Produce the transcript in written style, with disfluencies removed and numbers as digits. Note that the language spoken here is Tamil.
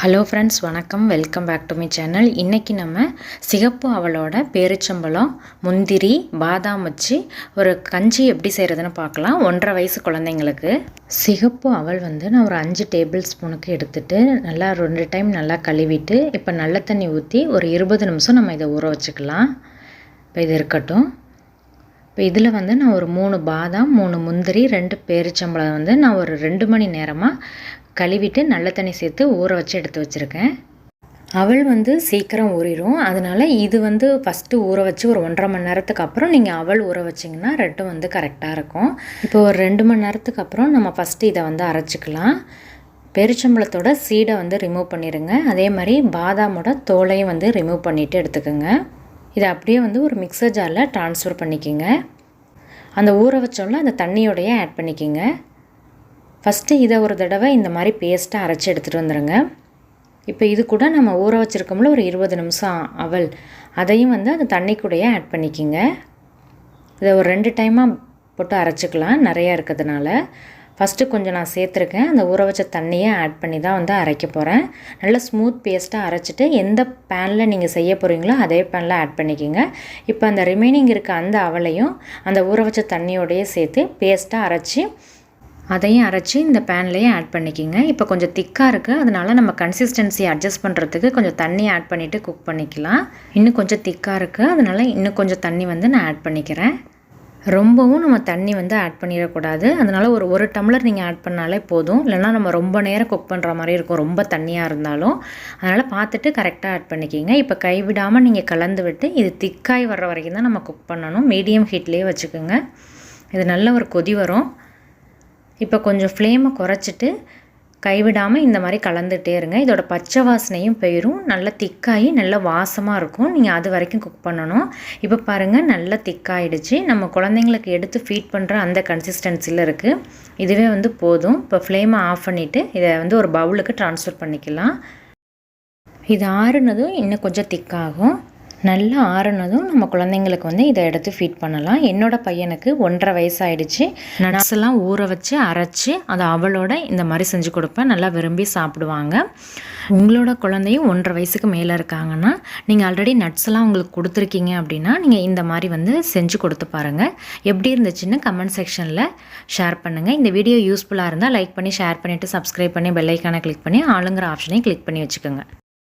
ஹலோ ஃப்ரெண்ட்ஸ், வணக்கம். Welcome back to my channel. இன்றைக்கி நம்ம சிகப்பு அவலோட பேரிச்சம்பழம், முந்திரி, பாதாம் வச்சு ஒரு கஞ்சி எப்படி செய்கிறதுன்னு பார்க்கலாம். 1.5 வயசு குழந்தைங்களுக்கு. சிகப்பு அவல் நான் ஒரு 5 டேபிள் ஸ்பூனுக்கு எடுத்துகிட்டு நல்லா 2 டைம் நல்லா கழுவிட்டு இப்போ நல்ல தண்ணி ஊற்றி ஒரு 20 நிமிஷம் நம்ம இதை ஊற வச்சுக்கலாம். இப்போ இது இருக்கட்டும். இப்போ இதில் நான் ஒரு 3 பாதாம், 3 முந்திரி, 2 பேரிச்சம்பழம் நான் ஒரு 2 மணி நேரமாக கழுவிட்டு நல்ல தண்ணி சேர்த்து ஊற வச்சு எடுத்து வச்சுருக்கேன். அவல் சீக்கிரம் ஊறிடும். அதனால் இது ஃபஸ்ட்டு ஊற வச்சு ஒரு 1.5 மணி நேரத்துக்கு அப்புறம் நீங்கள் அவல் ஊற வச்சிங்கன்னா ரெண்டும் கரெக்டாக இருக்கும். இப்போ ஒரு 2 மணி நேரத்துக்கு அப்புறம் நம்ம ஃபஸ்ட்டு இதை அரைச்சிக்கலாம். பேரிச்சம்பழத்தோட சீடை ரிமூவ் பண்ணிடுங்க. அதே மாதிரி பாதாமோட தோலையும் ரிமூவ் பண்ணிவிட்டு எடுத்துக்கோங்க. இதை அப்படியே ஒரு மிக்சர் ஜாரில் ட்ரான்ஸ்ஃபர் பண்ணிக்கோங்க. அந்த ஊற வச்சோம்ல அந்த தண்ணியோடையே ஆட் பண்ணிக்கோங்க. ஃபஸ்ட்டு இதை ஒரு தடவை இந்த மாதிரி பேஸ்ட்டாக அரைச்சி எடுத்துகிட்டு வந்துடுங்க. இப்போ இது கூட நம்ம ஊற வச்சுருக்கோம்ல ஒரு 20 நிமிஷம் அவல், அதையும் அந்த தண்ணி கூடயே ஆட் பண்ணிக்கோங்க. இதை ஒரு 2 டைமாக போட்டு அரைச்சிக்கலாம், நிறையா இருக்கிறதுனால. ஃபஸ்ட்டு கொஞ்சம் நான் சேர்த்துருக்கேன். அந்த ஊற வச்ச தண்ணியை ஆட் பண்ணி தான் அரைக்க போகிறேன். நல்லா ஸ்மூத் பேஸ்ட்டாக அரைச்சிட்டு எந்த பேனில் நீங்கள் செய்ய போகிறீங்களோ அதே பேனில் ஆட் பண்ணிக்கோங்க. இப்போ அந்த ரிமைனிங் இருக்க அந்த அவலையும் அந்த ஊற வச்ச தண்ணியோடையே சேர்த்து பேஸ்ட்டாக அதையும் அரைச்சி இந்த பேன்லேயே ஆட் பண்ணிக்கோங்க. இப்போ கொஞ்சம் திக்காக இருக்குது, அதனால் நம்ம கன்சிஸ்டன்சி அட்ஜஸ்ட் பண்ணுறதுக்கு கொஞ்சம் தண்ணி ஆட் பண்ணிவிட்டு குக் பண்ணிக்கலாம். இன்னும் கொஞ்சம் திக்காக இருக்குது, அதனால் இன்னும் கொஞ்சம் தண்ணி நான் ஆட் பண்ணிக்கிறேன். ரொம்பவும் நம்ம தண்ணி ஆட் பண்ணிடக்கூடாது. அதனால் ஒரு டம்ளர் நீங்கள் ஆட் பண்ணாலே போதும். இல்லைனா நம்ம ரொம்ப நேரம் குக் பண்ணுற மாதிரி இருக்கும் ரொம்ப தண்ணியாக இருந்தாலும். அதனால் பார்த்துட்டு கரெக்டாக ஆட் பண்ணிக்கிங்க. இப்போ கைவிடாமல் நீங்கள் கலந்து விட்டு இது திக்காய் வர்ற வரைக்கும் தான் நம்ம குக் பண்ணணும். மீடியம் ஹீட்லேயே வச்சுக்கோங்க. இது நல்ல ஒரு கொதி வரும். இப்போ கொஞ்சம் ஃப்ளேமை குறைச்சிட்டு கைவிடாமல் இந்த மாதிரி கலந்துகிட்டே இருங்க. இதோட பச்சை வாசனையும் போயிடும், நல்லா திக்காகி நல்ல வாசமாக இருக்கும். நீங்கள் அது வரைக்கும் குக் பண்ணணும். இப்போ பாருங்கள், நல்லா திக்காயிடுச்சு. நம்ம குழந்தைங்களுக்கு எடுத்து ஃபீட் பண்ணுற அந்த கன்சிஸ்டன்சியில் இருக்குது. இதுவே போதும். இப்போ ஃப்ளேமை ஆஃப் பண்ணிவிட்டு இதை ஒரு பவுலுக்கு ட்ரான்ஸ்ஃபர் பண்ணிக்கலாம். இது ஆறுனதும் இன்னும் கொஞ்சம் திக்காகும். நல்லா ஆறுனதும் நம்ம குழந்தைங்களுக்கு இதை எடுத்து ஃபீட் பண்ணலாம். என்னோடய பையனுக்கு 1.5 வயசு ஆகிடுச்சு. நட்ஸெல்லாம் ஊற வச்சு அரைச்சி அதை அவளோட இந்த மாதிரி செஞ்சு கொடுப்பேன். நல்லா விரும்பி சாப்பிடுவாங்க. உங்களோட குழந்தையும் 1.5 வயசுக்கு மேலே இருக்காங்கன்னா நீங்கள் ஆல்ரெடி நட்ஸ்லாம் உங்களுக்கு கொடுத்துருக்கீங்க அப்படின்னா நீங்கள் இந்த மாதிரி செஞ்சு கொடுத்து பாருங்கள். எப்படி இருந்துச்சுன்னு கமெண்ட் செக்ஷனில் ஷேர் பண்ணுங்கள். இந்த வீடியோ யூஸ்ஃபுல்லாக இருந்தால் லைக் பண்ணி ஷேர் பண்ணிவிட்டு சப்ஸ்கிரைப் பண்ணி பெல் ஐக்கானை கிளிக் பண்ணி ஆளுங்கிற ஆப்ஷனையும் கிளிக் பண்ணி வச்சுக்கோங்க.